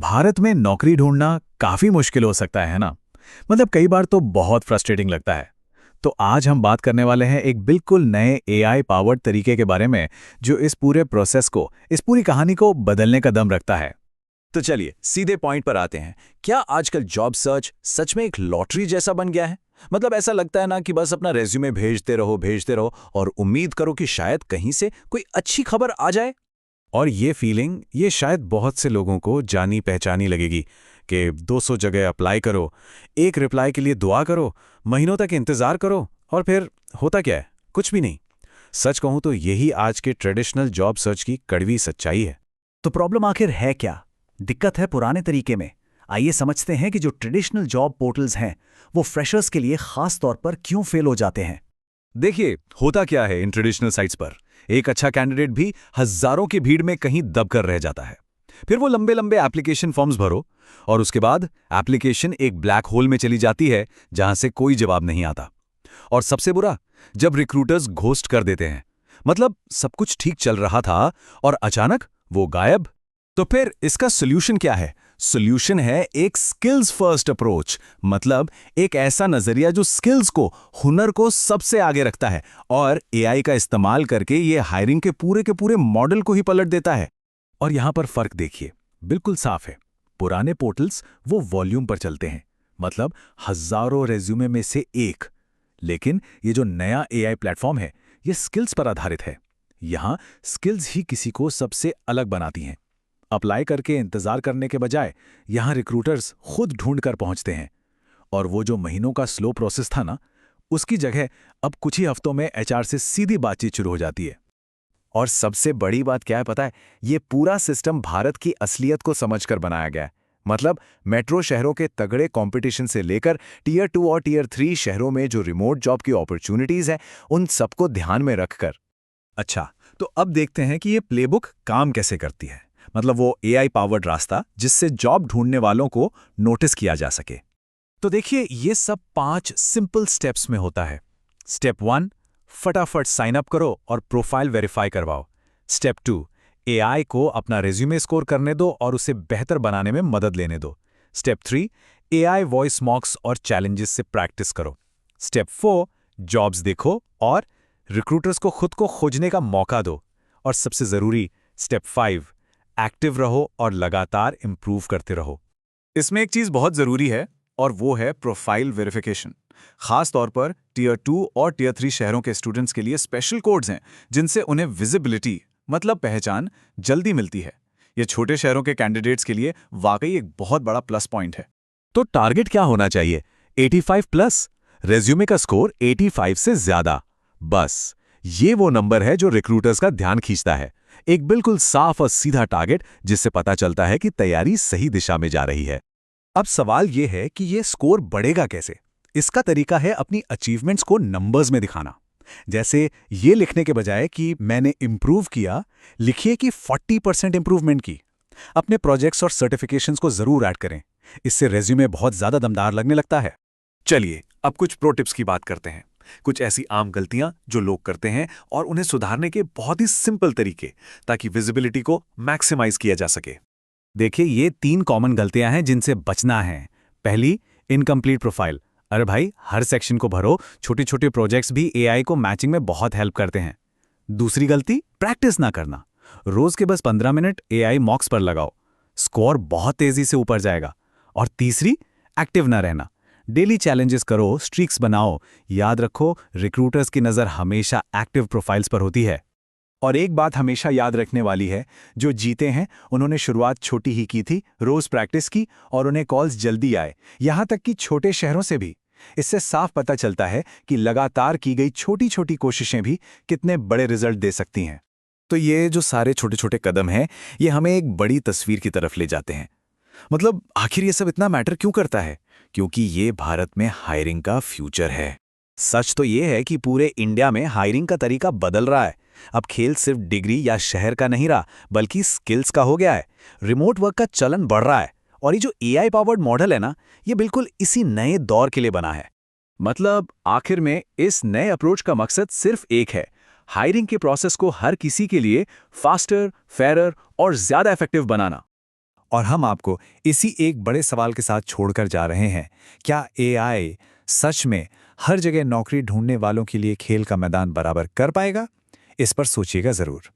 भारत में नौकरी ढूंढना काफी मुश्किल हो सकता है ना। मतलब कई बार तो बहुत फ्रस्ट्रेटिंग लगता है। तो आज हम बात करने वाले हैं एक बिल्कुल नए एआई पावर्ड तरीके के बारे में, जो इस पूरे प्रोसेस को, इस पूरी कहानी को बदलने का दम रखता है। तो चलिए सीधे पॉइंट पर आते हैं। क्या आजकल जॉब सर्च सच में एक लॉटरी जैसा बन गया है? मतलब ऐसा लगता है ना कि बस अपना रेज्यूमे भेजते रहो और उम्मीद करो कि शायद कहीं से कोई अच्छी खबर आ जाए। और ये फीलिंग ये शायद बहुत से लोगों को जानी पहचानी लगेगी कि 200 जगह अप्लाई करो, एक रिप्लाई के लिए दुआ करो, महीनों तक इंतज़ार करो और फिर होता क्या है? कुछ भी नहीं। सच कहूँ तो यही आज के ट्रेडिशनल जॉब सर्च की कड़वी सच्चाई है। तो प्रॉब्लम आखिर है क्या? दिक्कत है पुराने तरीके में। आइए समझते हैं कि जो ट्रेडिशनल जॉब पोर्टल्स हैं वो फ्रेशर्स के लिए खास तौर पर क्यों फेल हो जाते हैं। देखिए होता क्या है, इन ट्रेडिशनल साइट्स पर एक अच्छा कैंडिडेट भी हजारों की भीड़ में कहीं दबकर रह जाता है। फिर वो लंबे लंबे एप्लीकेशन फॉर्म्स भरो और उसके बाद एप्लीकेशन एक ब्लैक होल में चली जाती है जहां से कोई जवाब नहीं आता। और सबसे बुरा, जब रिक्रूटर्स घोस्ट कर देते हैं। मतलब सब कुछ ठीक चल रहा था और अचानक वो गायब। तो फिर इसका सोल्यूशन क्या है? सोल्यूशन है एक स्किल्स फर्स्ट अप्रोच। मतलब एक ऐसा नजरिया जो स्किल्स को, हुनर को सबसे आगे रखता है और एआई का इस्तेमाल करके ये हायरिंग के पूरे मॉडल को ही पलट देता है। और यहां पर फर्क देखिए, बिल्कुल साफ है। पुराने पोर्टल्स वो वॉल्यूम पर चलते हैं, मतलब हजारों रेज्यूमे में से एक। लेकिन ये जो नया एआई प्लेटफॉर्म है, ये स्किल्स पर आधारित है। यहां स्किल्स ही किसी को सबसे अलग बनाती हैं। अप्लाई करके इंतजार करने के बजाय यहां रिक्रूटर्स खुद ढूंढ कर पहुंचते हैं। और वो जो महीनों का स्लो प्रोसेस था ना, उसकी जगह अब कुछ ही हफ्तों में एचआर से सीधी बातचीत शुरू हो जाती है। और सबसे बड़ी बात क्या है पता है? ये पूरा सिस्टम भारत की असलियत को समझकर बनाया गया है। मतलब मेट्रो शहरों के तगड़े कंपटीशन से लेकर टियर 2 और टियर 3 शहरों में जो रिमोट जॉब की अपॉर्चुनिटीज हैं, उन सबको ध्यान में रखकर। अच्छा, तो अब देखते हैं कि ये प्लेबुक काम कैसे करती है। मतलब वो एआई पावर्ड रास्ता जिससे जॉब ढूंढने वालों को नोटिस किया जा सके। तो देखिए, ये सब 5 सिंपल स्टेप्स में होता है। स्टेप 1, फटाफट साइन अप करो और प्रोफाइल वेरीफाई करवाओ। स्टेप 2, एआई को अपना रिज्यूमे स्कोर करने दो और उसे बेहतर बनाने में मदद लेने दो। स्टेप 3, एआई वॉइस मॉक्स और चैलेंजेस से प्रैक्टिस करो। स्टेप 4, जॉब्स देखो और रिक्रूटर्स को खुद को खोजने का मौका दो। और सबसे जरूरी स्टेप 5, एक्टिव रहो और लगातार इंप्रूव करते रहो। इसमें एक चीज बहुत जरूरी है और वो है प्रोफाइल वेरिफिकेशन। खास तौर पर टियर 2 और टियर 3 शहरों के स्टूडेंट्स के लिए स्पेशल कोड्स हैं जिनसे उन्हें विजिबिलिटी, मतलब पहचान, जल्दी मिलती है। ये छोटे शहरों के कैंडिडेट्स के लिए वाकई एक बहुत बड़ा प्लस पॉइंट है। तो टारगेट क्या होना चाहिए? 85 प्लस, रेज्यूमे का स्कोर 85 से ज्यादा। बस ये वो नंबर है जो रिक्रूटर्स का ध्यान खींचता है। एक बिल्कुल साफ और सीधा टारगेट जिससे पता चलता है कि तैयारी सही दिशा में जा रही है। अब सवाल यह है कि यह स्कोर बढ़ेगा कैसे? इसका तरीका है अपनी अचीवमेंट्स को नंबर्स में दिखाना। जैसे ये लिखने के बजाय कि मैंने इंप्रूव किया, लिखिए कि 40% इंप्रूवमेंट की। अपने प्रोजेक्ट्स और सर्टिफिकेशंस को जरूर ऐड करें। इससे रेज्यूमे बहुत ज्यादा दमदार लगने लगता है। चलिए अब कुछ प्रो टिप्स की बात करते हैं। कुछ ऐसी आम गलतियां जो लोग करते हैं और उन्हें सुधारने के बहुत ही सिंपल तरीके, ताकि विजिबिलिटी को मैक्सिमाइज किया जा सके। देखिए, ये 3 कॉमन गलतियां हैं जिनसे बचना है। पहली, इनकम्प्लीट प्रोफाइल। अरे भाई, हर सेक्शन को भरो। छोटे छोटे प्रोजेक्ट्स भी एआई को मैचिंग में बहुत हेल्प करते हैं। दूसरी गलती, प्रैक्टिस ना करना। रोज के बस 15 मिनट एआई मॉक्स पर लगाओ, स्कोर बहुत तेजी से ऊपर जाएगा। और तीसरी, एक्टिव ना रहना। डेली चैलेंजेस करो, स्ट्रीक्स बनाओ। याद रखो, रिक्रूटर्स की नज़र हमेशा एक्टिव प्रोफाइल्स पर होती है। और एक बात हमेशा याद रखने वाली है, जो जीते हैं उन्होंने शुरुआत छोटी ही की थी, रोज प्रैक्टिस की और उन्हें कॉल्स जल्दी आए, यहां तक कि छोटे शहरों से भी। इससे साफ पता चलता है कि लगातार की गई छोटी छोटी कोशिशें भी कितने बड़े रिजल्ट दे सकती हैं। तो ये जो सारे छोटे छोटे कदम हैं, ये हमें एक बड़ी तस्वीर की तरफ ले जाते हैं। मतलब आखिर ये सब इतना मैटर क्यों करता है? क्योंकि ये भारत में हायरिंग का फ्यूचर है। सच तो ये है कि पूरे इंडिया में हायरिंग का तरीका बदल रहा है। अब खेल सिर्फ डिग्री या शहर का नहीं रहा, बल्कि स्किल्स का हो गया है। रिमोट वर्क का चलन बढ़ रहा है और ये जो एआई पावर्ड मॉडल है ना, ये बिल्कुल इसी नए दौर के लिए बना है। मतलब आखिर में इस नए अप्रोच का मकसद सिर्फ एक है, हायरिंग के प्रोसेस को हर किसी के लिए फास्टर, फेयरर और ज्यादा इफेक्टिव बनाना। और हम आपको इसी एक बड़े सवाल के साथ छोड़कर जा रहे हैं, क्या एआई सच में हर जगह नौकरी ढूंढने वालों के लिए खेल का मैदान बराबर कर पाएगा? इस पर सोचिएगा ज़रूर।